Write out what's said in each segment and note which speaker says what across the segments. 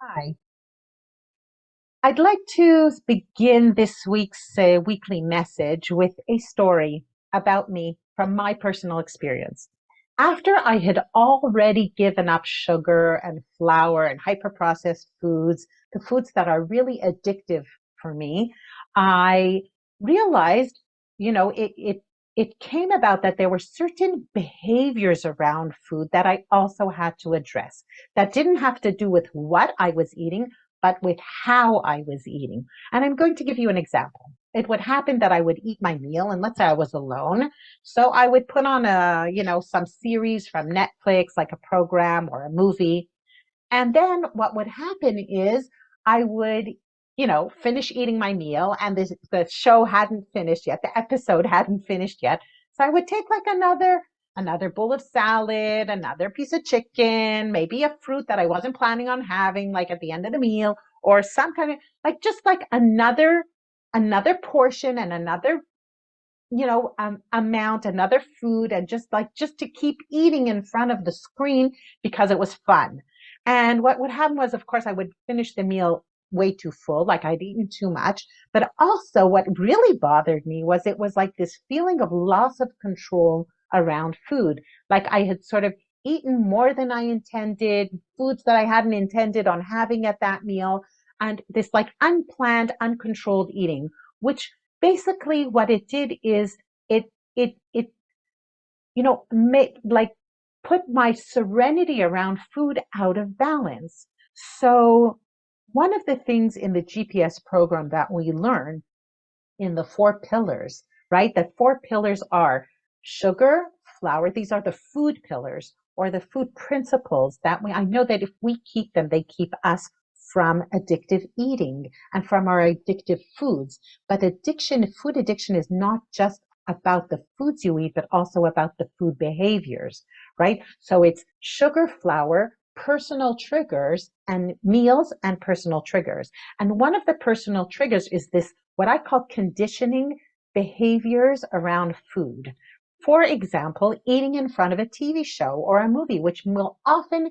Speaker 1: Hi. I'd like to begin this week's weekly message with a story about me from my personal experience. After I had already given up sugar and flour and hyperprocessed foods, the foods that are really addictive for me, I realized, it came about that there were certain behaviors around food that I also had to address that didn't have to do with what I was eating, but with how I was eating. And I'm going to give you an example. It would happen that I would eat my meal, and let's say I was alone. So I would put on some series from Netflix, like a program or a movie. And then what would happen is I would, finish eating my meal and the show hadn't finished yet. The episode hadn't finished yet. So I would take like another bowl of salad, another piece of chicken, maybe a fruit that I wasn't planning on having like at the end of the meal, or some kind of like just like another portion and another amount, another food, and just to keep eating in front of the screen because it was fun. And what would happen was, of course, I would finish the meal way too full, like I'd eaten too much. But also, what really bothered me was it was like this feeling of loss of control around food. Like I had sort of eaten more than I intended, foods that I hadn't intended on having at that meal, and this like unplanned, uncontrolled eating, which basically what it did is it made like put my serenity around food out of balance. So one of the things in the GPS program that we learn in the four pillars, right? The four pillars are sugar, flour. These are the food pillars or the food principles that I know that if we keep them, they keep us from addictive eating and from our addictive foods. But food addiction is not just about the foods you eat, but also about the food behaviors, right? So it's sugar, flour, personal triggers, and meals and personal triggers. And one of the personal triggers is this, what I call conditioning behaviors around food. For example, eating in front of a TV show or a movie, which will often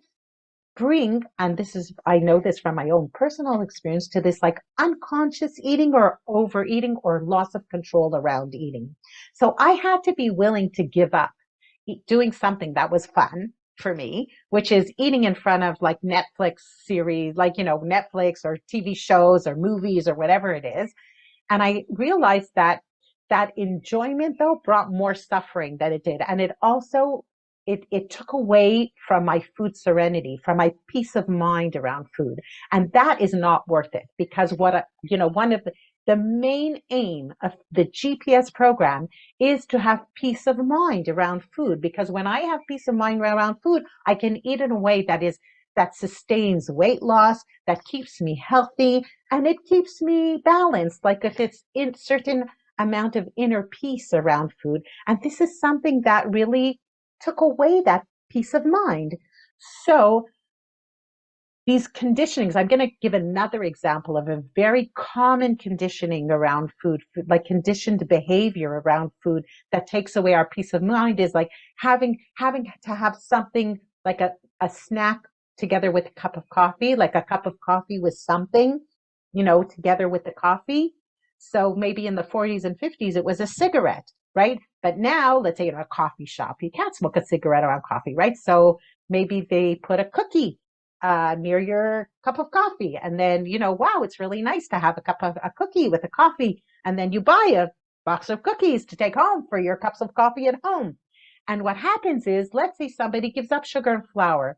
Speaker 1: bring, and this is, I know this from my own personal experience, to this like unconscious eating or overeating or loss of control around eating. So I had to be willing to give up doing something that was fun for me, which is eating in front of like Netflix series, like, Netflix or TV shows or movies or whatever it is. And I realized that that enjoyment though brought more suffering than it did. And it also it took away from my food serenity, from my peace of mind around food. And that is not worth it because one of the main aim of the GPS program is to have peace of mind around food. Because when I have peace of mind around food, I can eat in a way that sustains weight loss, that keeps me healthy, and it keeps me balanced. Like if it's in certain amount of inner peace around food. And this is something that really took away that peace of mind. So these conditionings, I'm going to give another example of a very common conditioning around food, like conditioned behavior around food that takes away our peace of mind is like having to have something like a snack together with a cup of coffee, like a cup of coffee with something, together with the coffee. So maybe in the 40s and 50s, it was a cigarette, right? But now, let's say in a coffee shop, you can't smoke a cigarette around coffee, right? So maybe they put a cookie near your cup of coffee. And then, wow, it's really nice to have a cookie with a coffee. And then you buy a box of cookies to take home for your cups of coffee at home. And what happens is, let's say somebody gives up sugar and flour,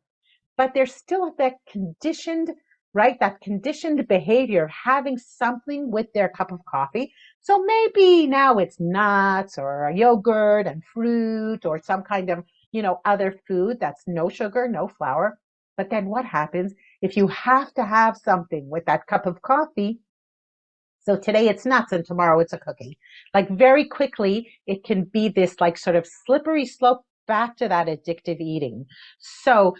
Speaker 1: but there's still that conditioned, right? That conditioned behavior of having something with their cup of coffee. So maybe now it's nuts or a yogurt and fruit or some kind of, other food that's no sugar, no flour. But then what happens if you have to have something with that cup of coffee? So today it's nuts and tomorrow it's a cookie. Like very quickly, it can be this like sort of slippery slope back to that addictive eating. So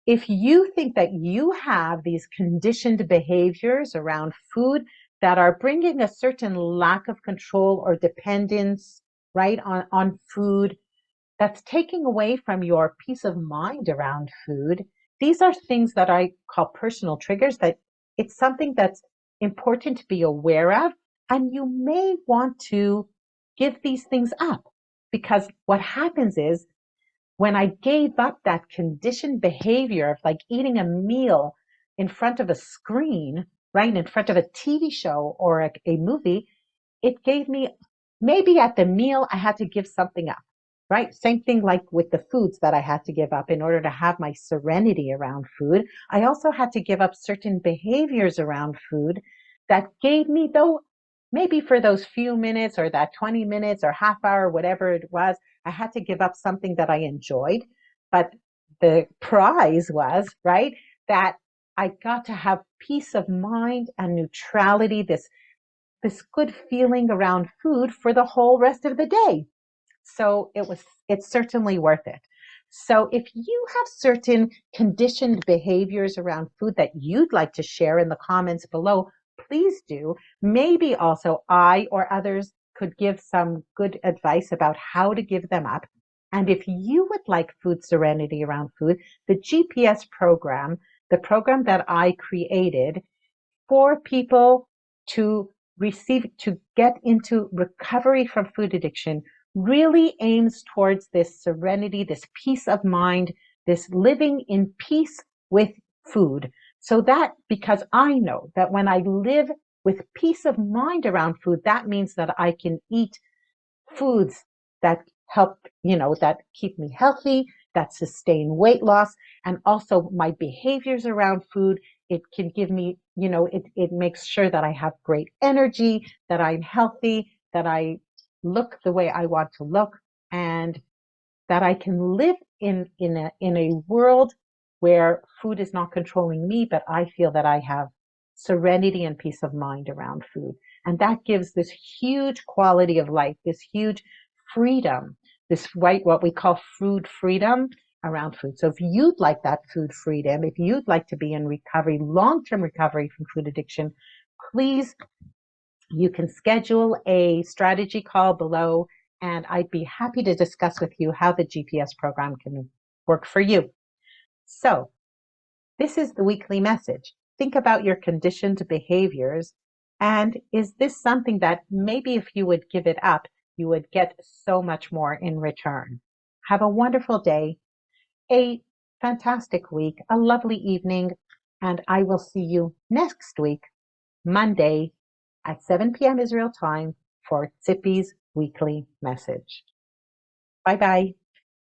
Speaker 1: if you think that you have these conditioned behaviors around food that are bringing a certain lack of control or dependence, right, on food, that's taking away from your peace of mind around food. These are things that I call personal triggers that it's something that's important to be aware of. And you may want to give these things up, because what happens is when I gave up that conditioned behavior of like eating a meal in front of a screen, right, in front of a TV show or a movie, it gave me, maybe at the meal, I had to give something up, right? Same thing like with the foods that I had to give up in order to have my serenity around food. I also had to give up certain behaviors around food that gave me, though, maybe for those few minutes or that 20 minutes or half hour, whatever it was, I had to give up something that I enjoyed. But the prize was, right, that I got to have peace of mind and neutrality, this good feeling around food for the whole rest of the day. So it's certainly worth it. So if you have certain conditioned behaviors around food that you'd like to share in the comments below, please do. Maybe also I or others could give some good advice about how to give them up. And if you would like food serenity around food, the GPS program, the program that I created for people to to get into recovery from food addiction, really aims towards this serenity, this peace of mind, this living in peace with food. So that, because I know that when I live with peace of mind around food, that means that I can eat foods that help, that keep me healthy, that sustain weight loss, and also my behaviors around food. It can give me, it makes sure that I have great energy, that I'm healthy, that I look the way I want to look, and that I can live in a world where food is not controlling me, but I feel that I have serenity and peace of mind around food. And that gives this huge quality of life, this huge freedom, this what we call food freedom around food. So if you'd like that food freedom, if you'd like to be in recovery, long-term recovery from food addiction, please, you can schedule a strategy call below, and I'd be happy to discuss with you how the GPS program can work for you. So this is the weekly message. Think about your conditioned behaviors. And is this something that maybe if you would give it up, you would get so much more in return? Have a wonderful day, a fantastic week, a lovely evening, and I will see you next week, Monday at 7 p.m. Israel time for Tzipi's weekly message. Bye bye.